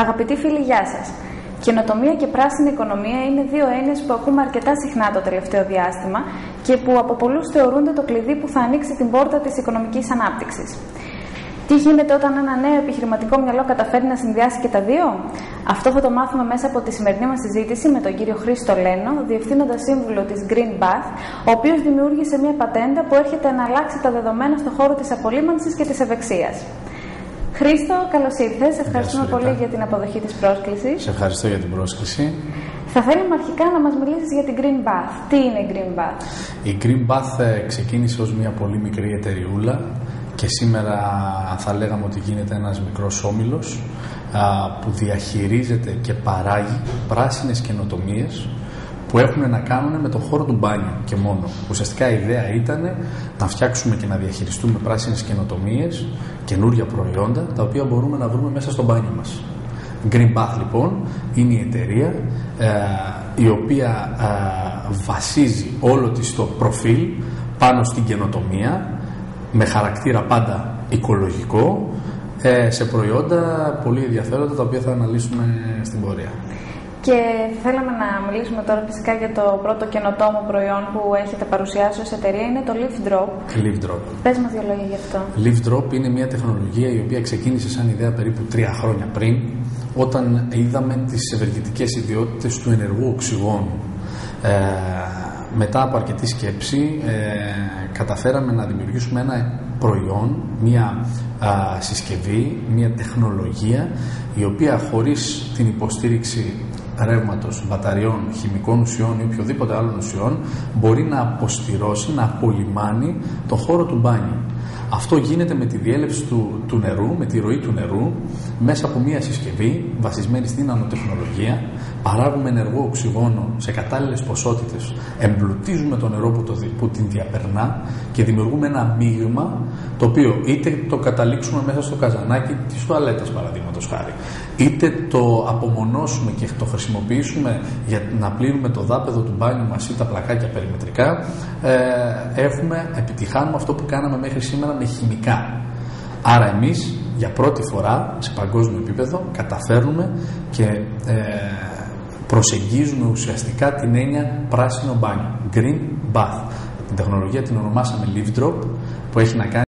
Αγαπητοί φίλοι, γεια σας. Καινοτομία και πράσινη οικονομία είναι δύο έννοιες που ακούμε αρκετά συχνά το τελευταίο διάστημα και που από πολλούς θεωρούνται το κλειδί που θα ανοίξει την πόρτα της οικονομικής ανάπτυξης. Τι γίνεται όταν ένα νέο επιχειρηματικό μυαλό καταφέρει να συνδυάσει και τα δύο? Αυτό θα το μάθουμε μέσα από τη σημερινή μας συζήτηση με τον κύριο Χρήστο Λένο, διευθύνοντα σύμβουλο της Green Bath, ο οποίος δημιούργησε μια πατέντα που έρχεται να αλλάξει τα δεδομένα στον χώρο της απολύμανσης και της ευεξίας. Χρήστο, καλώς ήρθες. Ευχαριστούμε πολύ για την αποδοχή της πρόσκλησης. Σε ευχαριστώ για την πρόσκληση. Θα θέλαμε αρχικά να μας μιλήσεις για την Green Bath. Τι είναι η Green Bath? Η Green Bath ξεκίνησε ως μια πολύ μικρή εταιριούλα και σήμερα θα λέγαμε ότι γίνεται ένας μικρός όμιλος που διαχειρίζεται και παράγει πράσινες καινοτομίες που έχουν να κάνουν με το χώρο του μπάνιου και μόνο. Ουσιαστικά η ιδέα ήταν να φτιάξουμε και να διαχειριστούμε πράσινες καινοτομίες, καινούρια προϊόντα, τα οποία μπορούμε να βρούμε μέσα στο μπάνιο μας. Green Bath λοιπόν είναι η εταιρεία η οποία βασίζει όλο της το προφίλ πάνω στην καινοτομία, με χαρακτήρα πάντα οικολογικό, σε προϊόντα πολύ ενδιαφέροντα, τα οποία θα αναλύσουμε στην πορεία. Και θέλαμε να μιλήσουμε τώρα φυσικά για το πρώτο καινοτόμο προϊόν που έχετε παρουσιάσει ως εταιρεία, είναι το Lift Drop. Lift Drop. Πες μας δύο λόγια γι' αυτό. Lift Drop είναι μια τεχνολογία η οποία ξεκίνησε σαν ιδέα περίπου 3 χρόνια πριν, όταν είδαμε τις ευεργετικές ιδιότητες του ενεργού οξυγόνου. Μετά από αρκετή σκέψη καταφέραμε να δημιουργήσουμε ένα προϊόν, μια συσκευή, μια τεχνολογία η οποία χωρίς την υποστήριξη ρεύματος, μπαταριών, χημικών ουσιών ή οποιοδήποτε άλλων ουσιών μπορεί να αποστηρώσει, να απολυμάνει το χώρο του μπάνιου. Αυτό γίνεται με τη διέλευση του νερού, με τη ροή του νερού, μέσα από μια συσκευή βασισμένη στην νανοτεχνολογία. Παράγουμε ενεργό οξυγόνο σε κατάλληλες ποσότητες, εμπλουτίζουμε το νερό που την διαπερνά και δημιουργούμε ένα μείγμα το οποίο είτε το καταλήξουμε μέσα στο καζανάκι της τουαλέτας, παραδείγματος χάρη, είτε το απομονώσουμε και το χρησιμοποιήσουμε για να πλύνουμε το δάπεδο του μπάνιου μας ή τα πλακάκια περιμετρικά, επιτυχάνουμε αυτό που κάναμε μέχρι σήμερα με χημικά. Άρα εμείς για πρώτη φορά σε παγκόσμιο επίπεδο καταφέρνουμε και προσεγγίζουμε ουσιαστικά την έννοια πράσινο μπάνιο, Green Bath. Την τεχνολογία την ονομάσαμε Lift Drop, που έχει να κάνει